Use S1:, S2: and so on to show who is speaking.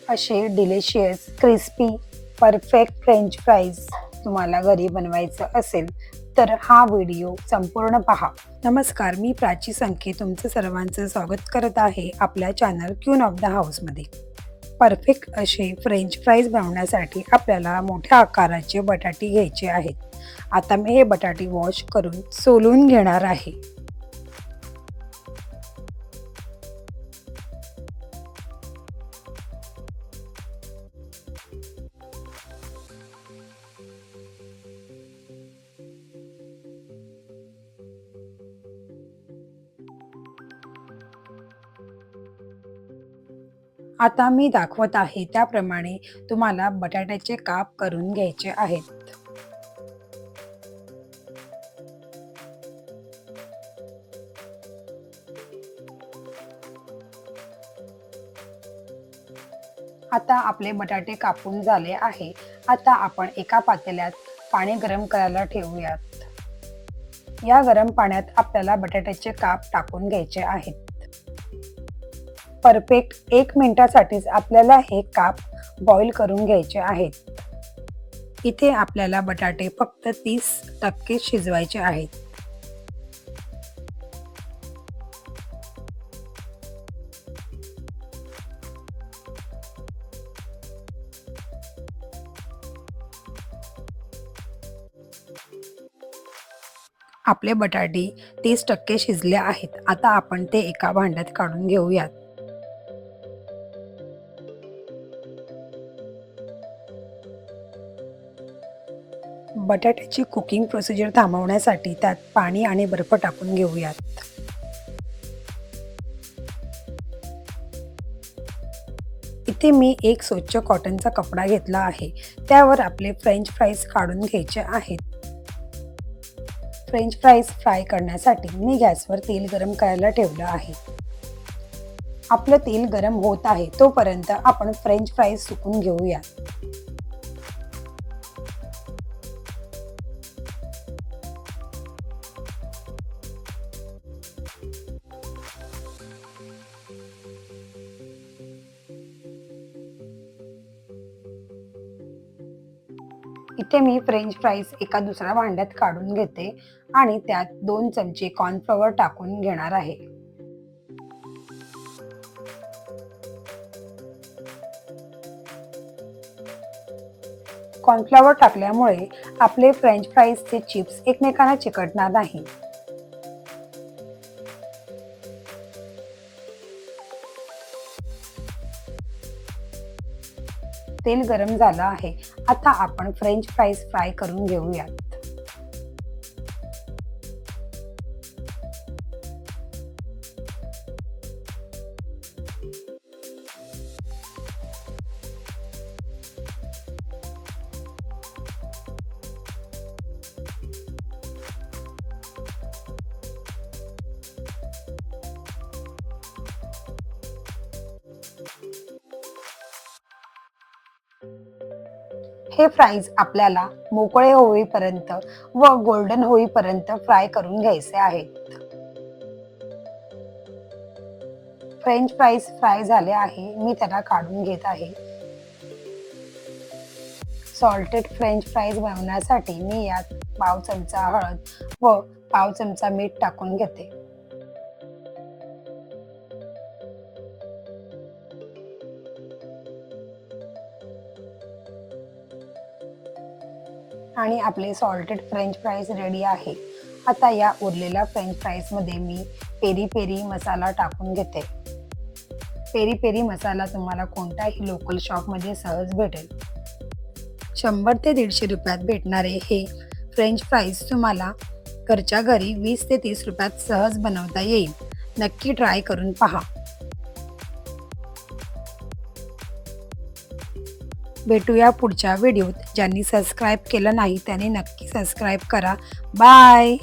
S1: असे delicious crispy perfect French fries तुम्हाला घरी बनवायचं असेल तर हा व्हिडिओ संपूर्ण पहा. नमस्कार, मी प्राची संखे तुमचं सर्वांचं स्वागत करत आहे आपल्या चॅनल क्वीन ऑफ द हाऊसमध्ये. परफेक्ट असे फ्रेंच फ्राईज बनवण्यासाठी आपल्याला मोठ्या आकाराचे बटाटे घ्यायचे आहेत. आता मी हे बटाटे वॉश करून सोलून घेणार आहे. आता मी दाखवत आहे त्याप्रमाणे तुम्हाला बटाट्याचे काप करून घ्यायचे आहेत. आता आपले बटाटे कापून झाले आहे. आता आपण एका पातेल्यात पाणी गरम करायला ठेवूयात. या गरम पाण्यात आपल्याला बटाट्याचे काप टाकून घ्यायचे आहेत. परफेक्ट 1 मिनिटासाठीच आपल्याला हे काप बॉईल करून घ्यायचे आहेत. इथे आपल्याला बटाटे फक्त 30% शिजवायचे आहेत. आपले बटाटे 30% शिजले आहेत. आता आपण ते एका भांड्यात काढून घेऊयात. बटाट्याची कुकिंग प्रोसिजर थांबवण्यासाठी त्यात पाणी आणि बर्फ टाकून घेऊयात. इथे मी एक स्वच्छ कॉटनचा कपडा घेतला आहे. त्यावर आपले फ्रेंच फ्राईज काढून घ्यायचे आहेत. फ्रेंच फ्राईज फ्राय करण्यासाठी मी गॅसवर तेल गरम करायला ठेवलं आहे. आपलं तेल गरम होत आहे तोपर्यंत आपण फ्रेंच फ्राईज सुकून घेऊया. इथे मी फ्रेंच फ्राईज एका दुसऱ्या भांड्यात काढून घेते आणि त्यात 2 चमचे कॉर्नफ्लॉवर टाकून घेणार आहे. कॉर्नफ्लॉवर टाकल्यामुळे आपले फ्रेंच फ्राईजचे चिप्स एकमेकांना चिकटणार नाही. तेल गरम झालं आहे. आता आपण फ्रेंच फ्राईज फ्राय करून घेऊयात. हे फ्राईज आपल्याला मोकळे होईपर्यंत व गोल्डन होईपर्यंत फ्राय करून घ्यायचे आहेत. फ्रेंच फ्राईज फ्राय झाले आहे. मी त्याला काढून घेत आहे. सॉल्टेड फ्रेंच फ्राईज बनवण्यासाठी मी यात पाव चमचा हळद व पाव चमचा मीठ टाकून घेते. आणि आपले सॉल्टेड फ्रेंच फ्राईज रेडी आहे. आता या उरलेल्या फ्रेंच फ्राईज मध्ये मी पेरी पेरी मसाला टाकून घेते. पेरी पेरी मसाला तुम्हाला कोणत्याही लोकल शॉपमध्ये सहज भेटेल. 100 ते 150 रुपयात भेटणारे हे फ्रेंच फ्राईज तुम्हाला घरच्या घरी 20 ते 30 रुपयात सहज बनवता येईल. नक्की ट्राय करून पहा. भेटूया पुढच्या व्हिडिओत. ज्यांनी सबस्क्राईब केलं नाही त्यांनी नक्की सबस्क्राईब करा. बाय.